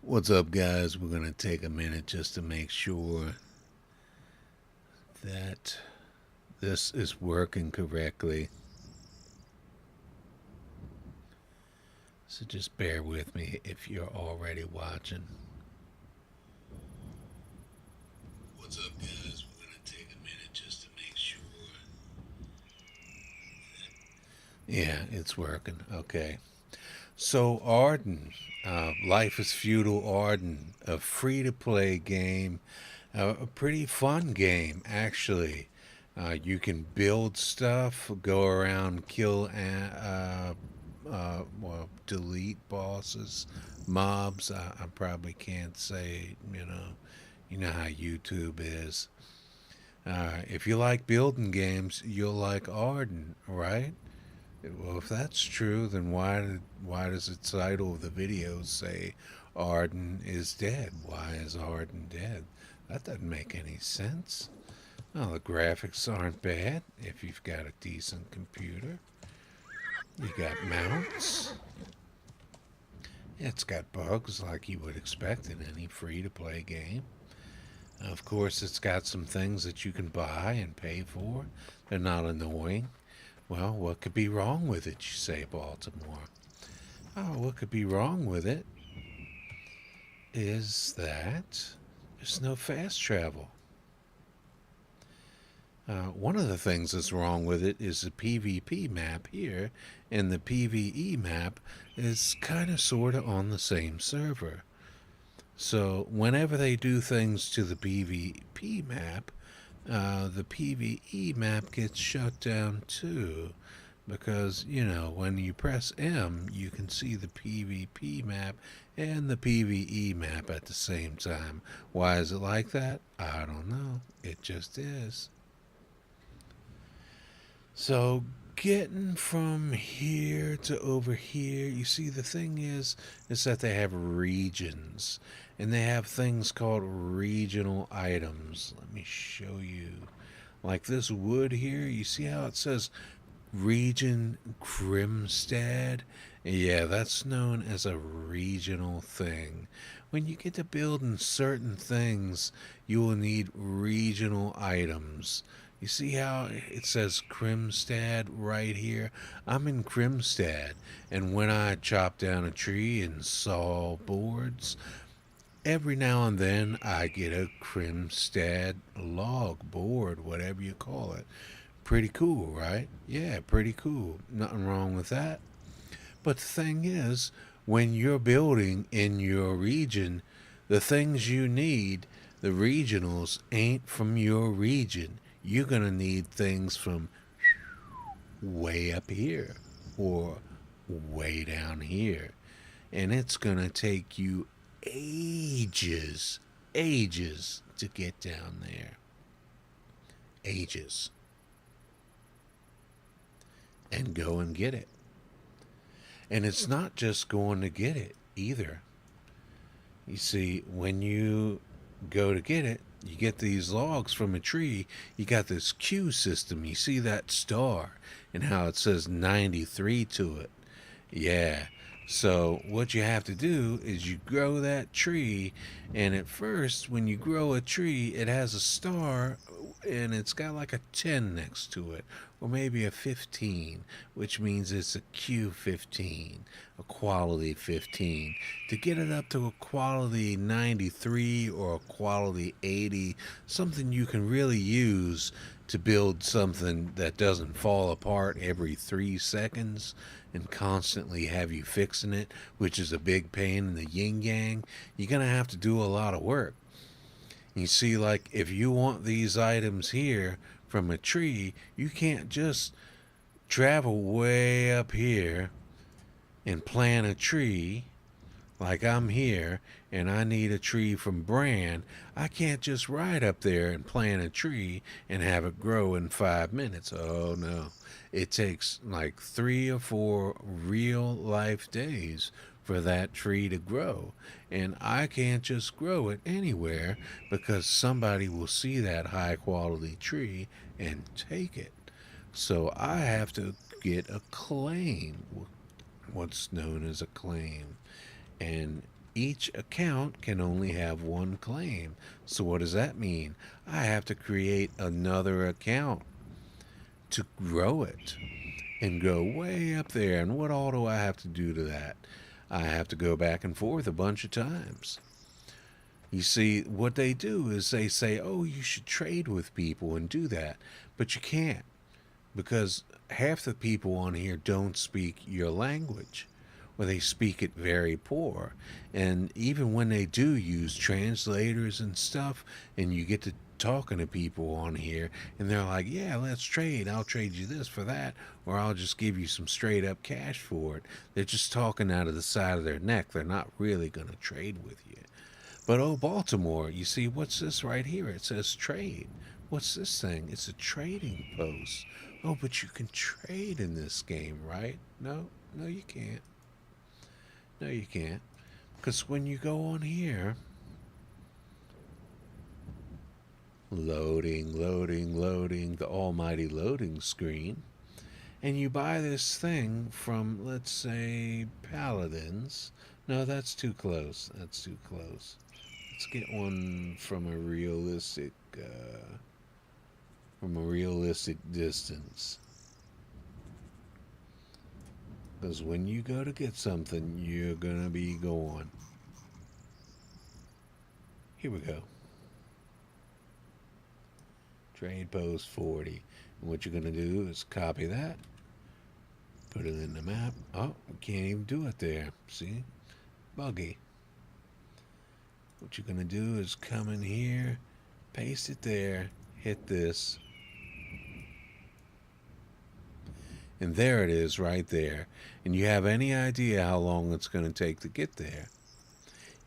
What's up, guys? We're going to take a minute just to make sure that this is working correctly. So just bear with me if you're already watching. What's up, guys? We're going to take a minute just to make sure. Yeah, it's working. Okay. So, Arden, Life is Feudal Arden, a free to play game, a pretty fun game, actually. You can build stuff, go around, kill, well, delete bosses, mobs. I probably can't say, you know how YouTube is. If you like building games, you'll like Arden, right? Well, if that's true, then why does the title of the video say Arden is dead? Why is Arden dead? That doesn't make any sense. Well, the graphics aren't bad if you've got a decent computer. You got mounts. It's got bugs like you would expect in any free-to-play game. Of course, it's got some things that you can buy and pay for. They're not annoying. Well, what could be wrong with it, you say, Baltimore? Oh, what could be wrong with it is that there's no fast travel. One of the things that's wrong with it is the PvP map here, and the PvE map is kind of sort of on the same server. So whenever they do things to the PvP map, the PvE map gets shut down too. Because, when you press M, you can see the PvP map and the PvE map at the same time. Why is it like that? I don't know. It just is. So, getting from here to over here, you see, the thing is that they have regions. And they have things called regional items. Let me show you. Like this wood here, you see how it says Region Grimstad? Yeah, that's known as a regional thing. When you get to building certain things, you will need regional items. You see how it says Grimstad right here? I'm in Grimstad, and when I chop down a tree and saw boards, every now and then I get a Grimstad log board, whatever you call it. Pretty cool, right? Yeah, pretty cool. Nothing wrong with that. But the thing is, when you're building in your region, the things you need, the regionals ain't from your region. You're going to need things from way up here or way down here. And it's going to take you ages to get down there. Ages. And go and get it. And it's not just going to get it either. You see, when you go to get it, you get these logs from a tree. You got this queue system. You see that star and how it says 93 to it. Yeah. So what you have to do is you grow that tree, and at first, when you grow a tree, it has a star, and it's got like a 10 next to it, or maybe a 15, which means it's a Q15, a quality 15. To get it up to a quality 93 or a quality 80, something you can really use to build something that doesn't fall apart every 3 seconds and constantly have you fixing it, which is a big pain in the yin yang, you're going to have to do a lot of work. You see, like, if you want these items here from a tree, you can't just travel way up here and plant a tree. Like, I'm here and I need a tree from Bran. I can't just ride up there and plant a tree and have it grow in 5 minutes. Oh no. It takes like 3 or 4 real life days for that tree to grow. And I can't just grow it anywhere because somebody will see that high quality tree and take it. So I have to get a claim, what's known as a claim. And each account can only have one claim. So what does that mean? I have to create another account to grow it and go way up there. And what all do I have to do to that? I have to go back and forth a bunch of times. You see, what they do is they say, oh, you should trade with people and do that. But you can't, because half the people on here don't speak your language, or they speak it very poor. And even when they do use translators and stuff, and you get to talking to people on here, and they're like, yeah, let's trade. I'll trade you this for that, or I'll just give you some straight up cash for it. They're just talking out of the side of their neck. They're not really going to trade with you. But oh, Baltimore, you see, what's this right here? It says trade. What's this thing? It's a trading post. Oh, but you can trade in this game, right? No, no, you can't. No, you can't. Because when you go on here, loading, loading, loading, the almighty loading screen, and you buy this thing from, let's say, Paladins. No, that's too close. That's too close. Let's get one from a realistic distance. Because when you go to get something, you're gonna be going. Here we go. Trade post 40. And what you're gonna do is copy that, put it in the map. Oh, we can't even do it there. See? Buggy. What you're going to do is come in here, paste it there, hit this, and there it is right there. And you have any idea how long it's going to take to get there,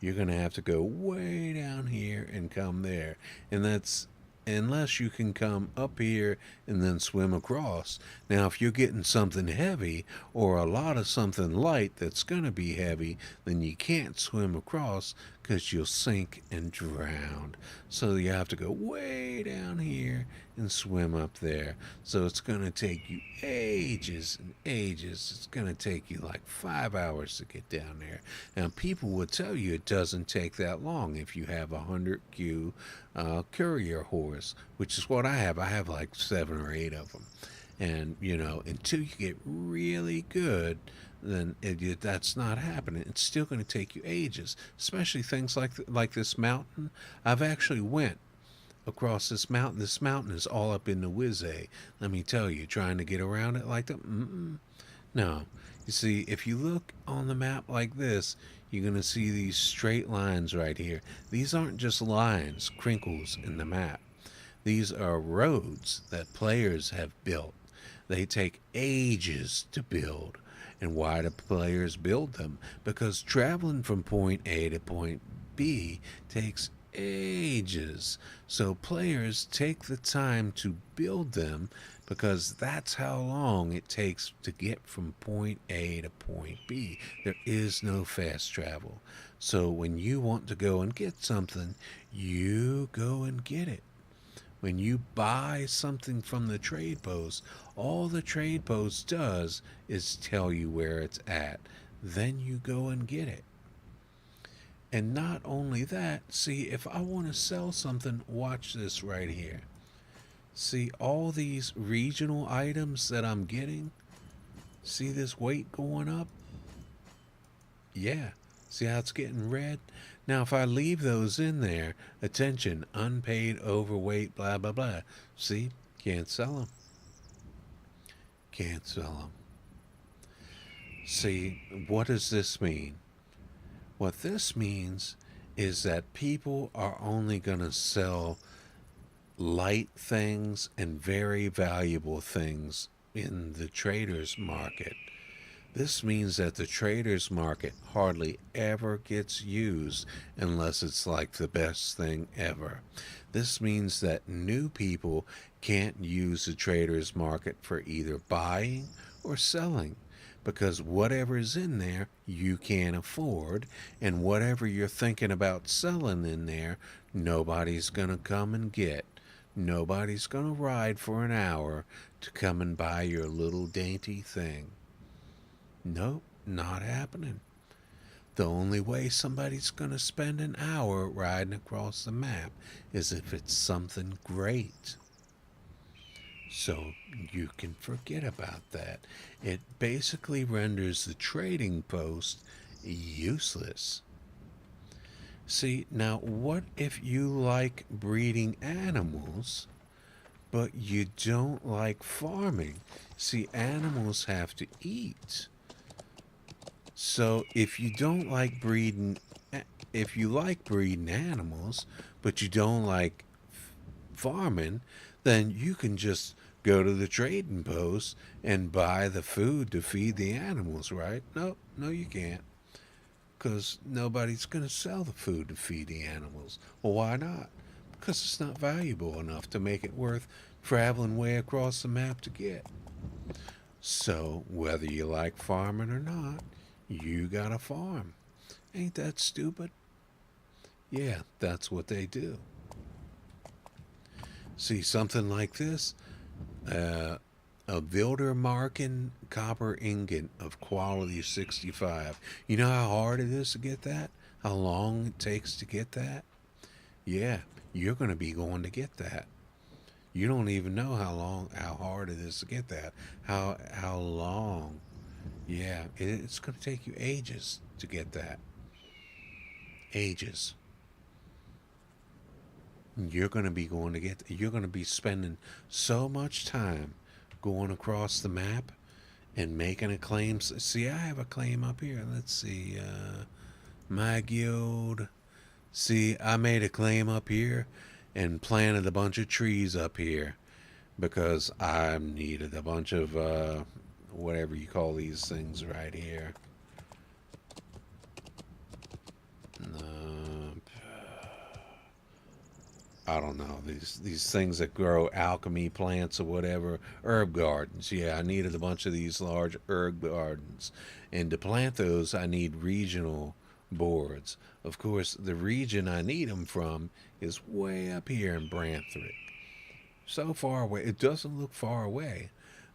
you're going to have to go way down here and come there. And that's unless you can come up here and then swim across. Now, if you're getting something heavy or a lot of something light that's going to be heavy, then you can't swim across because you'll sink and drown. So you have to go way down here and swim up there. So it's going to take you ages and ages. It's going to take you like 5 hours to get down there. Now, people will tell you it doesn't take that long if you have a 100Q courier horse, which is what I have. I have like 7 or 8 of them. And, you know, until you get really good, then that's not happening. It's still going to take you ages, especially things like this mountain. I've actually went across this mountain. This mountain is all up in the Wizay. Let me tell you, trying to get around it like that, no. You see, if you look on the map like this, you're going to see these straight lines right here. These aren't just lines, crinkles in the map. These are roads that players have built. They take ages to build. And why do players build them? Because traveling from point A to point B takes ages. So players take the time to build them because that's how long it takes to get from point A to point B. There is no fast travel. So when you want to go and get something, you go and get it. When you buy something from the trade post, all the trade post does is tell you where it's at. Then you go and get it. And not only that, see, if I want to sell something, watch this right here. See all these regional items that I'm getting? See this weight going up? Yeah. See how it's getting red? Now, if I leave those in there, attention, unpaid, overweight, blah, blah, blah. See? Can't sell them. Can't sell them. See, what does this mean? What this means is that people are only going to sell light things and very valuable things in the trader's market. This means that the trader's market hardly ever gets used unless it's like the best thing ever. This means that new people can't use the trader's market for either buying or selling, because whatever's in there you can't afford, and whatever you're thinking about selling in there, nobody's going to come and get. Nobody's going to ride for an hour to come and buy your little dainty thing. Nope, not happening. The only way somebody's going to spend an hour riding across the map is if it's something great. So you can forget about that. It basically renders the trading post useless. See, now what if you like breeding animals, but you don't like farming? See, animals have to eat. So if you don't like breeding, if you like breeding animals, but you don't like farming, then you can just go to the trading post and buy the food to feed the animals, right? No, no, you can't. Because nobody's going to sell the food to feed the animals. Well, why not? Because it's not valuable enough to make it worth traveling way across the map to get. So, whether you like farming or not, you gotta farm. Ain't that stupid? Yeah, that's what they do. See, something like this, uh, a Wildermarken copper ingot of quality 65. You know how hard it is to get that? How long it takes to get that? Yeah, you're going to be going to get that. You don't even know how hard it is to get that. How long? Yeah, it's going to take you ages to get that. Ages. You're going to be going to get. You're going to be spending so much time going across the map and making a claim. See, I have a claim up here. Let's see. My guild. See, I made a claim up here and planted a bunch of trees up here because I needed a bunch of whatever you call these things right here. Uh, I don't know, these things that grow alchemy plants or whatever, herb gardens. Yeah, I needed a bunch of these large herb gardens, and to plant those, I need regional boards. Of course, the region I need them from is way up here in Branthrick. So far away, it doesn't look far away,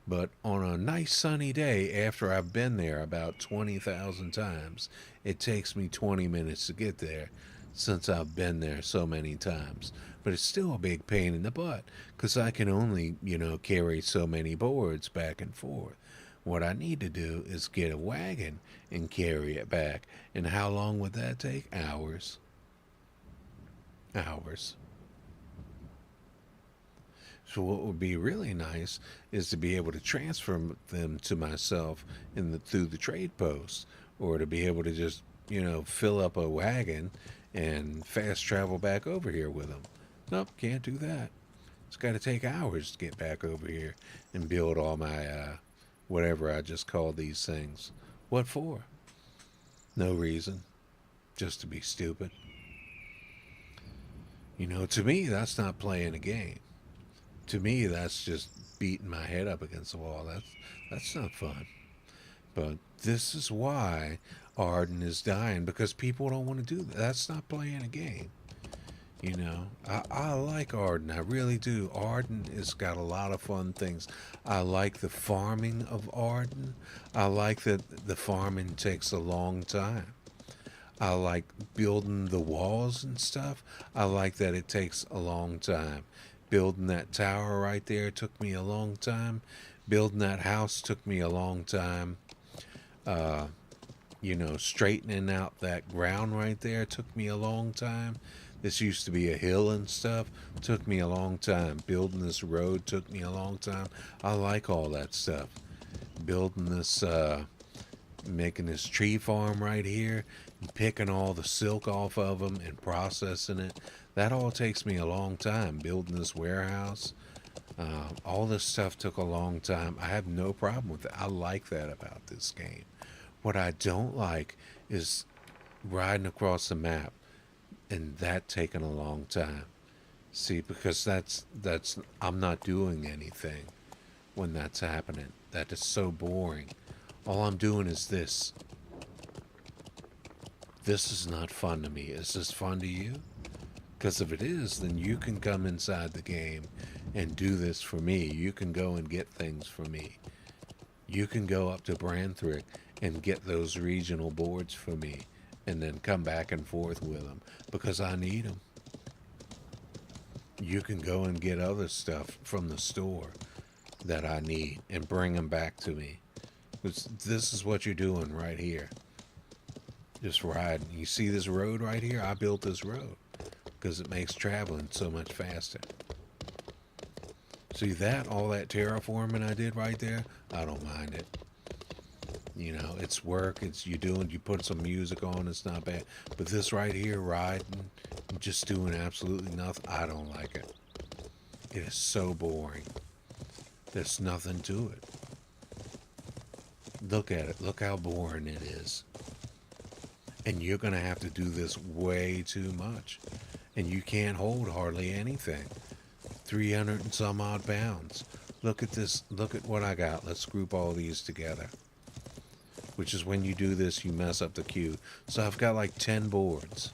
but on a nice sunny day after I've been there about 20,000 times, it takes me 20 minutes to get there since I've been there so many times. But it's still a big pain in the butt because I can only, carry so many boards back and forth. What I need to do is get a wagon and carry it back. And how long would that take? Hours. Hours. So what would be really nice is to be able to transfer them to myself through the trade post, or to be able to just fill up a wagon and fast travel back over here with them. Nope, can't do that. It's got to take hours to get back over here and build all my whatever I just called these things. What for? No reason, just to be stupid. To me, that's not playing a game. To me, that's just beating my head up against the wall. That's not fun. But this is why Arden is dying, because people don't want to do that. That's not playing a game. I like Arden. I really do. Arden has got a lot of fun things. I like the farming of Arden. I like that the farming takes a long time. I like building the walls and stuff. I like that it takes a long time. Building that tower right there took me a long time. Building that house took me a long time. Uh, straightening out that ground right there took me a long time. This used to be a hill and stuff. Took me a long time. Building this road took me a long time. I like all that stuff. Building this, making this tree farm right here, and picking all the silk off of them and processing it. That all takes me a long time. Building this warehouse. All this stuff took a long time. I have no problem with it. I like that about this game. What I don't like is riding across the map and that taking a long time. See, because that's I'm not doing anything when that's happening. That is so boring. All I'm doing is this. This is not fun to me. Is this fun to you? Because if it is, then you can come inside the game and do this for me. You can go and get things for me. You can go up to Branthrick and get those regional boards for me and then come back and forth with them because I need them. You can go and get other stuff from the store that I need and bring them back to me. This is what you're doing right here. Just riding. You see this road right here? I built this road because it makes traveling so much faster. See that? All that terraforming I did right there? I don't mind it. You know, it's work. It's you put some music on. It's not bad. But this right here, riding, just doing absolutely nothing, I don't like it. It is so boring. There's nothing to it. Look at it. Look how boring it is. And you're going to have to do this way too much. And you can't hold hardly anything. 300 and some odd pounds. Look at this. Look at what I got. Let's group all these together. Which is when you do this, you mess up the queue. So I've got like 10 boards.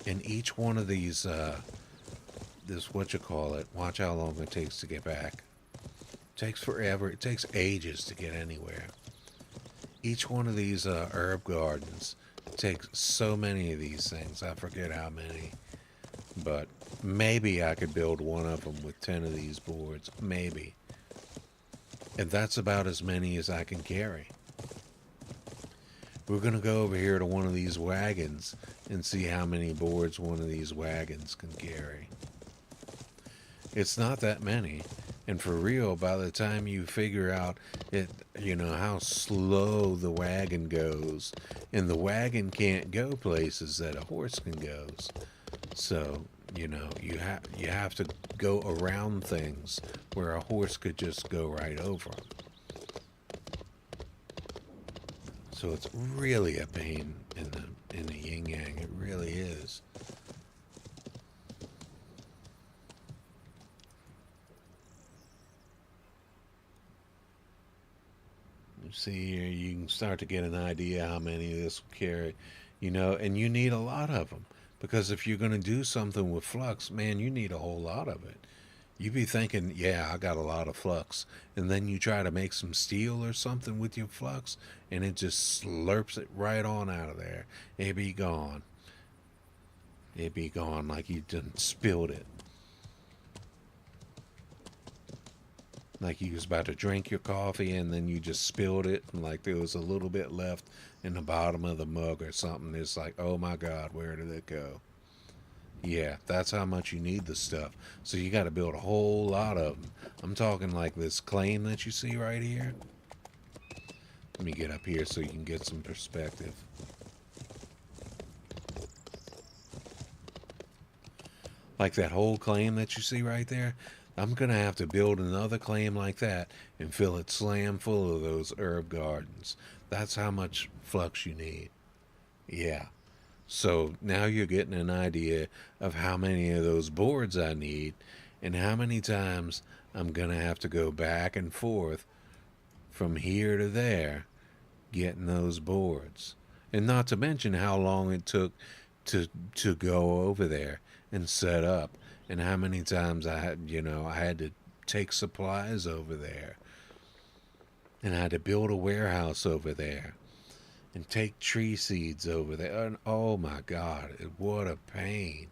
And each one of these, this whatchamacallit, watch how long it takes to get back. It takes forever. It takes ages to get anywhere. Each one of these herb gardens takes so many of these things. I forget how many. But maybe I could build one of them with 10 of these boards. Maybe. And that's about as many as I can carry. We're going to go over here to one of these wagons and see how many boards one of these wagons can carry. It's not that many. And for real, by the time you figure out it, you know, how slow the wagon goes, and the wagon can't go places that a horse can go. So, you know, you have to go around things where a horse could just go right over them. So it's really a pain in the yin yang. It really is. You see here, you can start to get an idea how many this will carry, you know, and you need a lot of them because if you're going to do something with flux, man, you need a whole lot of it. You be thinking, yeah, I got a lot of flux. And then you try to make some steel or something with your flux, and it just slurps it right on out of there. It be gone. It be gone like you done spilled it. Like you was about to drink your coffee and then you just spilled it, and like there was a little bit left in the bottom of the mug or something. It's like, oh my God, where did it go? Yeah, that's how much you need the stuff. So you got to build a whole lot of them. I'm talking like this claim that you see right here. Let me get up here so you can get some perspective. Like that whole claim that you see right there. I'm going to have to build another claim like that and fill it slam full of those herb gardens. That's how much flux you need. Yeah. So now you're getting an idea of how many of those boards I need and how many times I'm going to have to go back and forth from here to there getting those boards. And not to mention how long it took to go over there and set up, and how many times I had to take supplies over there, and I had to build a warehouse over there and take tree seeds over there. And oh my God, what a pain.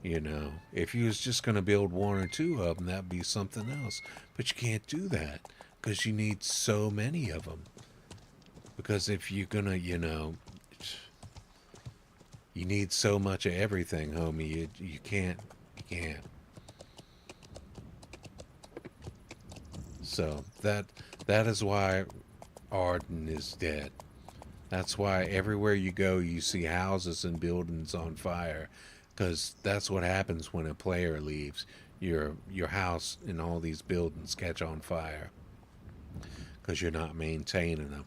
You know, if you was just going to build one or two of them, that'd be something else. But you can't do that because you need so many of them. Because if you're going to, you need so much of everything, homie. You can't. So that is why Arden is dead. That's why everywhere you go, you see houses and buildings on fire, because that's what happens when a player leaves. Your house and all these buildings catch on fire because you're not maintaining them.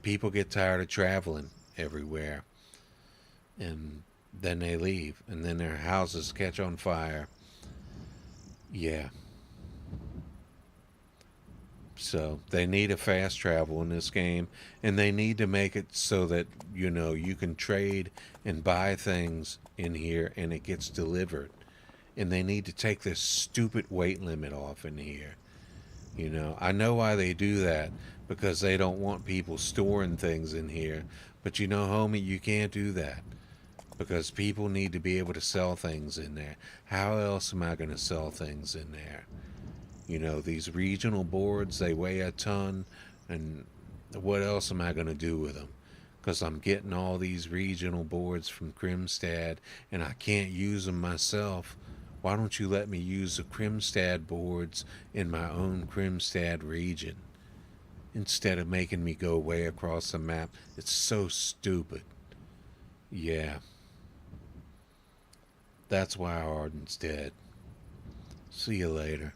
People get tired of traveling everywhere, and then they leave, and then their houses catch on fire. Yeah. So they need a fast travel in this game, and they need to make it so that you can trade and buy things in here, and it gets delivered. And they need to take this stupid weight limit off in here. I know why they do that, because they don't want people storing things in here. But you know, homie, you can't do that because people need to be able to sell things in there. How else am I going to sell things in there? You know, these regional boards, they weigh a ton, and what else am I going to do with them? Because I'm getting all these regional boards from Krimstad and I can't use them myself. Why don't you let me use the Krimstad boards in my own Krimstad region instead of making me go way across the map? It's so stupid. Yeah, that's why Arden's dead. See you later.